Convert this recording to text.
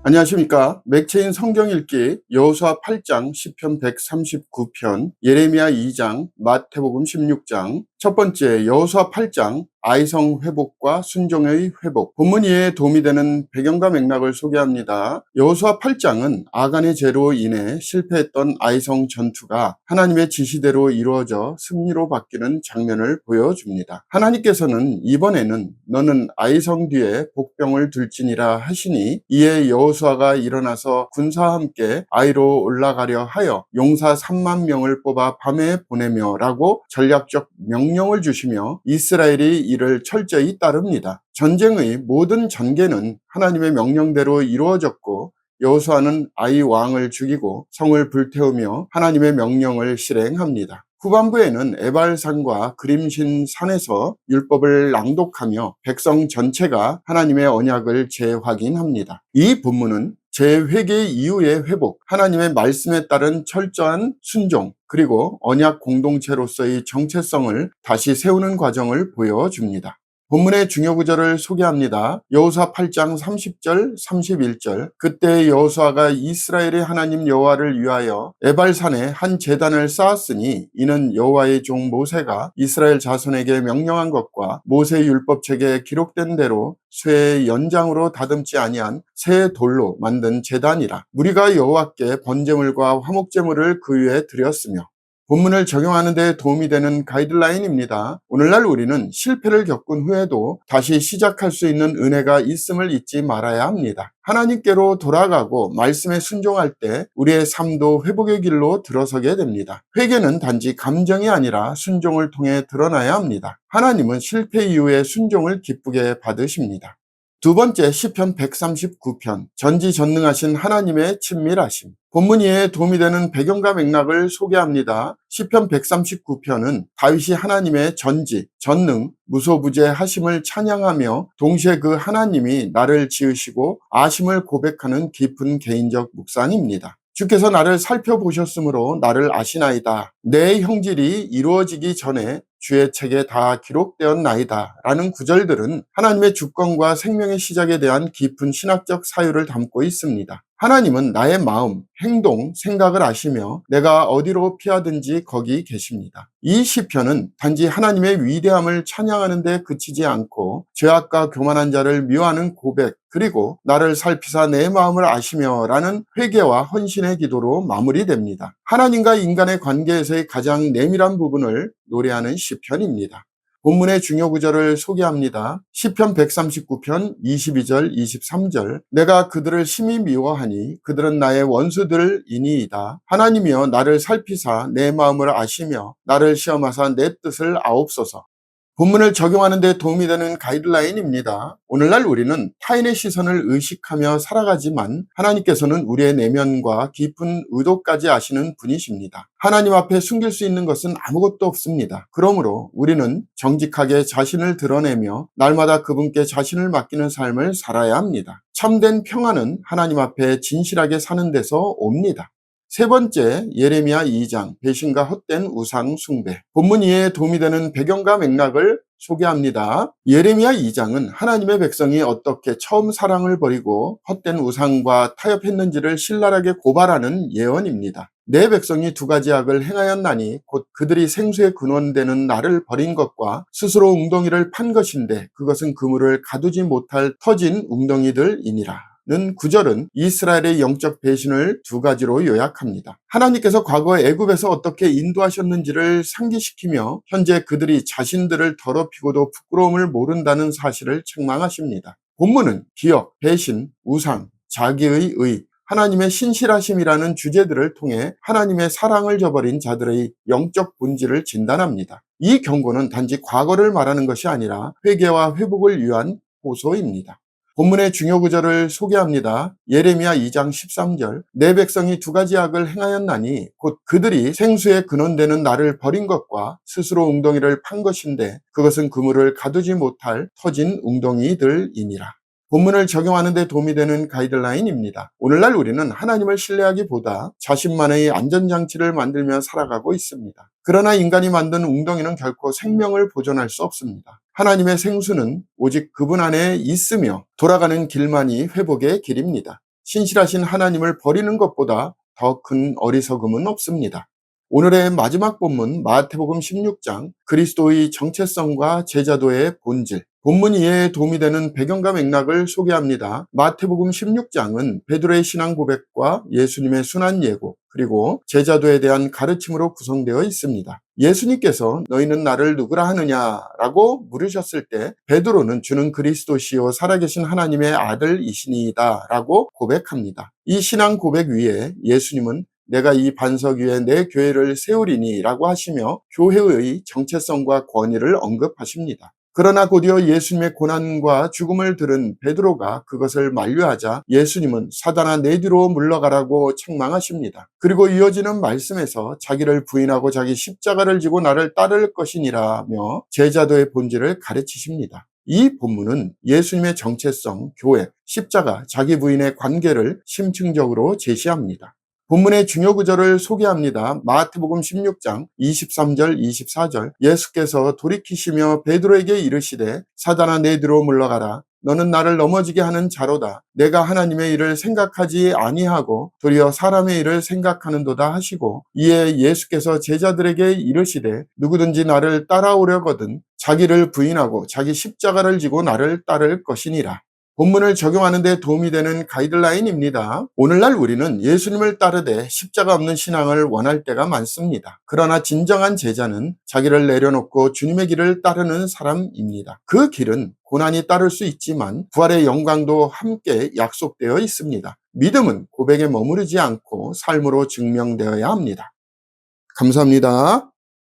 안녕하십니까. 맥체인 성경 읽기 여호수아 8장, 시편 139편, 예레미야 2장, 마태복음 16장. 첫 번째, 여호수아 8장 아이성 회복과 순종의 회복. 본문 이해에 도움이 되는 배경과 맥락을 소개합니다. 여호수아 8장은 아간의 죄로 인해 실패했던 아이성 전투가 하나님의 지시대로 이루어져 승리로 바뀌는 장면을 보여줍니다. 하나님께서는 이번에는 너는 아이성 뒤에 복병을 둘지니라 하시니, 이에 여호수아가 일어나서 군사와 함께 아이로 올라가려 하여 용사 3만 명을 뽑아 밤에 보내며 라고 전략적 명령을 주시며 이스라엘이 이를 철저히 따릅니다. 전쟁의 모든 전개는 하나님의 명령대로 이루어졌고, 여호수아는 아이 왕을 죽이고 성을 불태우며 하나님의 명령을 실행합니다. 후반부에는 에발산과 그림신 산에서 율법을 낭독하며 백성 전체가 하나님의 언약을 재확인합니다. 이 본문은 재회개 이후의 회복, 하나님의 말씀에 따른 철저한 순종, 그리고 언약 공동체로서의 정체성을 다시 세우는 과정을 보여줍니다. 본문의 중요 구절을 소개합니다. 여호수아 8장 30절, 31절. 그때 여호수아가 이스라엘의 하나님 여호와를 위하여 에발산에 한 제단을 쌓았으니, 이는 여호와의 종 모세가 이스라엘 자손에게 명령한 것과 모세 율법책에 기록된 대로 쇠의 연장으로 다듬지 아니한 새 돌로 만든 제단이라. 무리가 여호와께 번제물과 화목제물을 그 위에 드렸으며. 본문을 적용하는 데 도움이 되는 가이드라인입니다. 오늘날 우리는 실패를 겪은 후에도 다시 시작할 수 있는 은혜가 있음을 잊지 말아야 합니다. 하나님께로 돌아가고 말씀에 순종할 때 우리의 삶도 회복의 길로 들어서게 됩니다. 회개는 단지 감정이 아니라 순종을 통해 드러나야 합니다. 하나님은 실패 이후에 순종을 기쁘게 받으십니다. 두 번째, 시편 139편, 전지전능하신 하나님의 친밀하심. 본문 이해에 도움이 되는 배경과 맥락을 소개합니다. 시편 139편은 다윗이 하나님의 전지, 전능, 무소부재하심을 찬양하며 동시에 그 하나님이 나를 지으시고 아심을 고백하는 깊은 개인적 묵상입니다. 주께서 나를 살펴보셨으므로 나를 아시나이다. 내 형질이 이루어지기 전에 주의 책에 다 기록되었나이다 라는 구절들은 하나님의 주권과 생명의 시작에 대한 깊은 신학적 사유를 담고 있습니다. 하나님은 나의 마음, 행동, 생각을 아시며 내가 어디로 피하든지 거기 계십니다. 이 시편은 단지 하나님의 위대함을 찬양하는 데 그치지 않고 죄악과 교만한 자를 미워하는 고백, 그리고 나를 살피사 내 마음을 아시며 라는 회개와 헌신의 기도로 마무리됩니다. 하나님과 인간의 관계에서의 가장 내밀한 부분을 노래하는 시편입니다. 본문의 중요 구절을 소개합니다. 시편 139편 22절 23절. 내가 그들을 심히 미워하니 그들은 나의 원수들이니이다. 하나님이여 나를 살피사 내 마음을 아시며 나를 시험하사 내 뜻을 아옵소서. 본문을 적용하는 데 도움이 되는 가이드라인입니다. 오늘날 우리는 타인의 시선을 의식하며 살아가지만 하나님께서는 우리의 내면과 깊은 의도까지 아시는 분이십니다. 하나님 앞에 숨길 수 있는 것은 아무것도 없습니다. 그러므로 우리는 정직하게 자신을 드러내며 날마다 그분께 자신을 맡기는 삶을 살아야 합니다. 참된 평안은 하나님 앞에 진실하게 사는 데서 옵니다. 세 번째, 예레미야 2장, 배신과 헛된 우상 숭배. 본문 이해에 도움이 되는 배경과 맥락을 소개합니다. 예레미야 2장은 하나님의 백성이 어떻게 처음 사랑을 버리고 헛된 우상과 타협했는지를 신랄하게 고발하는 예언입니다. 내 백성이 두 가지 악을 행하였나니 곧 그들이 생수의 근원되는 나를 버린 것과 스스로 웅덩이를 판 것인데 그것은 그물을 가두지 못할 터진 웅덩이들이니라. 는 구절은 이스라엘의 영적 배신을 두 가지로 요약합니다. 하나님께서 과거 애굽에서 어떻게 인도하셨는지를 상기시키며 현재 그들이 자신들을 더럽히고도 부끄러움을 모른다는 사실을 책망하십니다. 본문은 기억, 배신, 우상, 자기의 의, 하나님의 신실하심이라는 주제들을 통해 하나님의 사랑을 저버린 자들의 영적 본질을 진단합니다. 이 경고는 단지 과거를 말하는 것이 아니라 회개와 회복을 위한 호소입니다. 본문의 중요 구절을 소개합니다. 예레미야 2장 13절. 내 백성이 두 가지 악을 행하였나니 곧 그들이 생수의 근원되는 나를 버린 것과 스스로 웅덩이를 판 것인데 그것은 그물을 가두지 못할 터진 웅덩이들이니라. 본문을 적용하는 데 도움이 되는 가이드라인입니다. 오늘날 우리는 하나님을 신뢰하기보다 자신만의 안전장치를 만들며 살아가고 있습니다. 그러나 인간이 만든 웅덩이는 결코 생명을 보존할 수 없습니다. 하나님의 생수는 오직 그분 안에 있으며 돌아가는 길만이 회복의 길입니다. 신실하신 하나님을 버리는 것보다 더 큰 어리석음은 없습니다. 오늘의 마지막 본문 마태복음 16장 그리스도의 정체성과 제자도의 본질, 본문 이해에 도움이 되는 배경과 맥락을 소개합니다. 마태복음 16장은 베드로의 신앙 고백과 예수님의 순환 예고, 그리고 제자도에 대한 가르침으로 구성되어 있습니다. 예수님께서 너희는 나를 누구라 하느냐라고 물으셨을 때 베드로는 주는 그리스도시요 살아계신 하나님의 아들이시니이다 라고 고백합니다. 이 신앙 고백 위에 예수님은 내가 이 반석 위에 내 교회를 세우리니 라고 하시며 교회의 정체성과 권위를 언급하십니다. 그러나 곧이어 예수님의 고난과 죽음을 들은 베드로가 그것을 만류하자 예수님은 사단아 내 뒤로 물러가라고 책망하십니다. 그리고 이어지는 말씀에서 자기를 부인하고 자기 십자가를 지고 나를 따를 것이니라며 제자도의 본질을 가르치십니다. 이 본문은 예수님의 정체성, 교회, 십자가, 자기 부인의 관계를 심층적으로 제시합니다. 본문의 중요 구절을 소개합니다. 마태복음 16장 23절 24절 예수께서 돌이키시며 베드로에게 이르시되 사단아 내 뒤로 물러가라. 너는 나를 넘어지게 하는 자로다. 내가 하나님의 일을 생각하지 아니하고 도리어 사람의 일을 생각하는도다 하시고 이에 예수께서 제자들에게 이르시되 누구든지 나를 따라오려거든 자기를 부인하고 자기 십자가를 지고 나를 따를 것이니라. 본문을 적용하는 데 도움이 되는 가이드라인입니다. 오늘날 우리는 예수님을 따르되 십자가 없는 신앙을 원할 때가 많습니다. 그러나 진정한 제자는 자기를 내려놓고 주님의 길을 따르는 사람입니다. 그 길은 고난이 따를 수 있지만 부활의 영광도 함께 약속되어 있습니다. 믿음은 고백에 머무르지 않고 삶으로 증명되어야 합니다. 감사합니다.